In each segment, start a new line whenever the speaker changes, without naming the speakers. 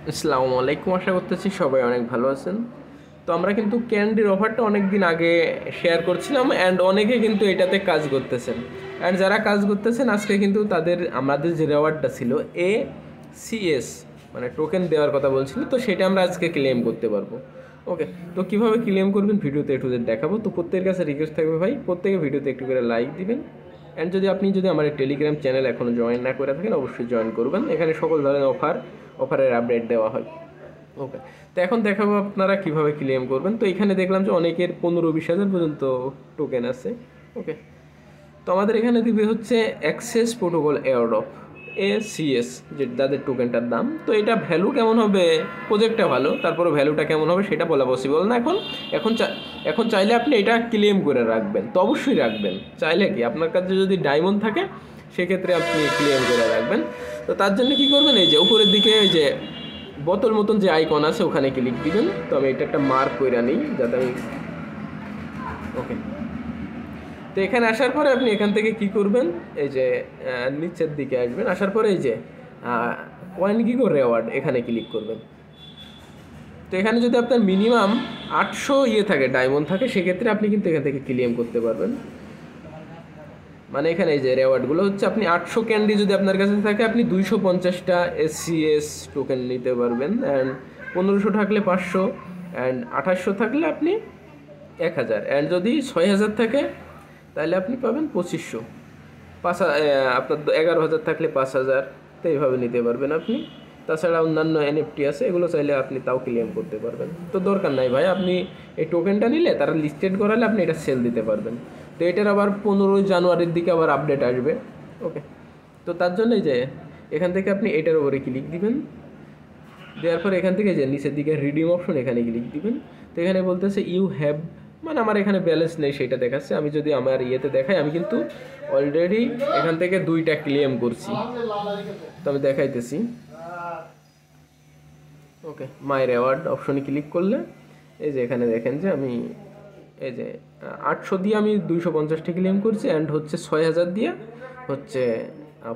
আসসালামু আলাইকুম, আশা করতেছি সবাই অনেক ভালো আছেন। তো আমরা কিন্তু ক্যান্ডির অফারটা অনেক দিন আগে শেয়ার করছিলাম অ্যান্ড অনেকে কিন্তু এটাতে কাজ করতেছেন। অ্যান্ড যারা কাজ করতেছেন আজকে কিন্তু আমাদের যে রেওয়ার্ডটা ছিল ACS, মানে টোকেন দেওয়ার কথা বলছিল, তো সেটা আমরা আজকে ক্লেম করতে পারবো। ওকে, তো কীভাবে ক্লেম করবেন ভিডিওতে একটু দেখাবো। তো প্রত্যেকের কাছে রিকোয়েস্ট থাকবে ভাই, প্রত্যেকে ভিডিওতে একটু করে লাইক দিবেন। অ্যান্ড যদি আমার টেলিগ্রাম চ্যানেল এখনও জয়েন না করে থাকেন অবশ্যই জয়েন করবেন। এখানে সকল ধরনের অফারের আপডেট দেওয়া হয়। ওকে, তো এখন দেখাবো আপনারা কিভাবে ক্লেম করবেন। তো এখানে দেখলাম যে অনেকের 15-20 হাজার পর্যন্ত টোকেন আছে। ওকে, তো আমাদের এখানে দিবে হচ্ছে অ্যাক্সেস প্রোটোকল এয়ারড্রপ ACS, যে যাদের টোকেনটার দাম। তো এটা ভ্যালু কেমন হবে, প্রজেক্টটা ভালো, তারপরে ভ্যালুটা কেমন হবে সেটা বলা পসিবল না এখন। এখন এখন চাইলে আপনি এটা ক্লেম করে রাখবেন, তো অবশ্যই রাখবেন। চাইলে কি আপনার কাছে যদি ডায়মন্ড থাকে সেক্ষেত্রে আপনি ক্লেম করে রাখবেন। তো তার জন্য কী করবেন, এই যে উপরের দিকে এই যে বোতল মতন যে আইকন আছে ওখানে ক্লিক দিবেন। তো আমি এটা একটা মার্ক করে নিই যাতে আমি ওকে। তো এখানে আসার পরে আপনি এখান থেকে কি করবেন, এই যে নিচের দিকে আসবেন, আসার পরে এই যে কয়েন গিগো রেওয়ার্ড এখানে ক্লিক করবেন। তো এখানে যদি আপনার মিনিমাম 800 থাকে, ডায়মন্ড থাকে, সেক্ষেত্রে আপনি কিন্তু এখান থেকে ক্লেম করতে পারবেন। মানে এখানে এই যে রেওয়ার্ডগুলো হচ্ছে আপনি 800 ক্যান্ডি যদি আপনার কাছে থাকে আপনি 250টা ACS টোকেন নিতে পারবেন। অ্যান্ড 1500 থাকলে 500, অ্যান্ড 2800 থাকলে আপনি 1000, অ্যান্ড যদি 6000 থাকে তাহলে আপনি পাবেন 2500। আপনার 11,000 থাকলে 5000, তো এইভাবে নিতে পারবেন আপনি। তাছাড়া অন্যান্য NFT আছে, এগুলো চাইলে আপনি তাও ক্লেম করতে পারবেন। তো দরকার নাই ভাই, আপনি এই টোকেনটা নিলে তারা লিস্টেড করালে আপনি এটা সেল দিতে পারবেন। তো এটার আবার 15ই জানুয়ারির দিকে আবার আপডেট আসবে। ওকে, তো তার জন্যই যে এখান থেকে আপনি এটার উপরে ক্লিক দিবেন। দেওয়ার পর এখান থেকে যে নিচের দিকে রিডিম অপশন এখানে ক্লিক দিবেন। তো এখানে বলতেছে ইউ হ্যাভ, মানে আমার এখানে ব্যালেন্স নেই সেটা দেখাচ্ছে। আমি যদি আমার ইয়েতে দেখাই, আমি কিন্তু অলরেডি এখান থেকে 2টা ক্লেম করছি। তো আমি দেখাইতেছি। ওকে, মাই রেওয়ার্ড অপশনে ক্লিক করলে এই যে এখানে দেখেন যে আমি এই যে 800 দিয়ে আমি 250টা ক্লেম করছি, অ্যান্ড হচ্ছে 6000 দিয়ে হচ্ছে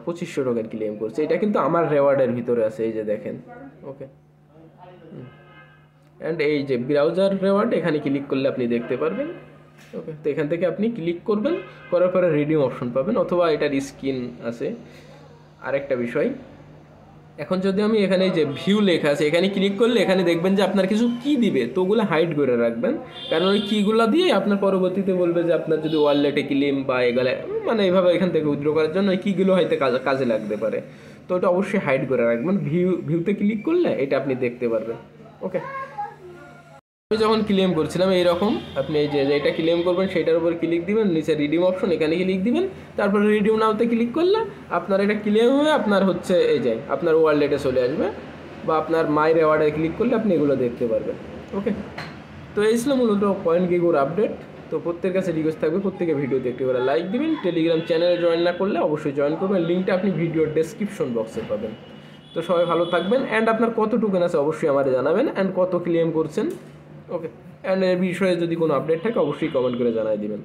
2500 টোকেন ক্লেম করছি। এটা কিন্তু আমার রেওয়ার্ডের ভিতরে আছে, এই যে দেখেন। ওকে, অ্যান্ড এই যে ব্রাউজার রেওয়ার্ড এখানে ক্লিক করলে আপনি দেখতে পারবেন। ওকে, তো এখান থেকে আপনি ক্লিক করবেন, করার পরে রিডিম অপশন পাবেন, অথবা এটার স্ক্রিন আছে। আরেকটা বিষয়, এখন যদি আমি এখানে যে ভিউ লেখা আছে এখানে ক্লিক করলে এখানে দেখবেন যে আপনার কিছু কি দিবে, তো ওগুলো হাইড করে রাখবেন। কারণ ওই কিগুলো দিয়ে আপনার পরবর্তীতে বলবে যে আপনার যদি ওয়ালেটে ক্লেম বা এগুলো, মানে এইভাবে এখান থেকে উইথড্র করার জন্য এই কিগুলো হয়তো কাজে লাগতে পারে। তো ওটা অবশ্যই হাইড করে রাখবেন। ভিউতে ক্লিক করলে এটা আপনি দেখতে পারবেন। ওকে, আমি যখন ক্লেম করছিলাম এইরকম, আপনি এই যে এটা ক্লেম করবেন সেটার উপর ক্লিক দিবেন, নিচে রিডিম অপশন এখানে ক্লিক দিবেন, তারপরে রিডিম নাওতে ক্লিক করলে আপনার এটা ক্লেম হয়ে আপনার হচ্ছে এই যে আপনার ওয়ালেটে চলে আসবে, বা আপনার মাই রেওয়ার্ডে ক্লিক করলে আপনি এগুলো দেখতে পারবেন। ওকে, তো এই ছিল মূলত কয়েন গিগোর আপডেট। তো প্রত্যেকের কাছে রিকোয়েস্ট থাকবে প্রত্যেকে ভিডিওতে একটু করে লাইক দিবেন। টেলিগ্রাম চ্যানেলে জয়েন না করলে অবশ্যই জয়েন করবেন, লিঙ্কটা আপনি ভিডিওর ডেসক্রিপশন বক্সে পাবেন। তো সবাই ভালো থাকবেন, অ্যান্ড আপনার কত টোকেন আছে অবশ্যই আমাদের জানাবেন, অ্যান্ড কত ক্লেম করছেন। ওকে, অ্যান্ড এর বিষয়ে যদি কোনো আপডেট থাকে অবশ্যই কমেন্ট করে জানাই দিবেন।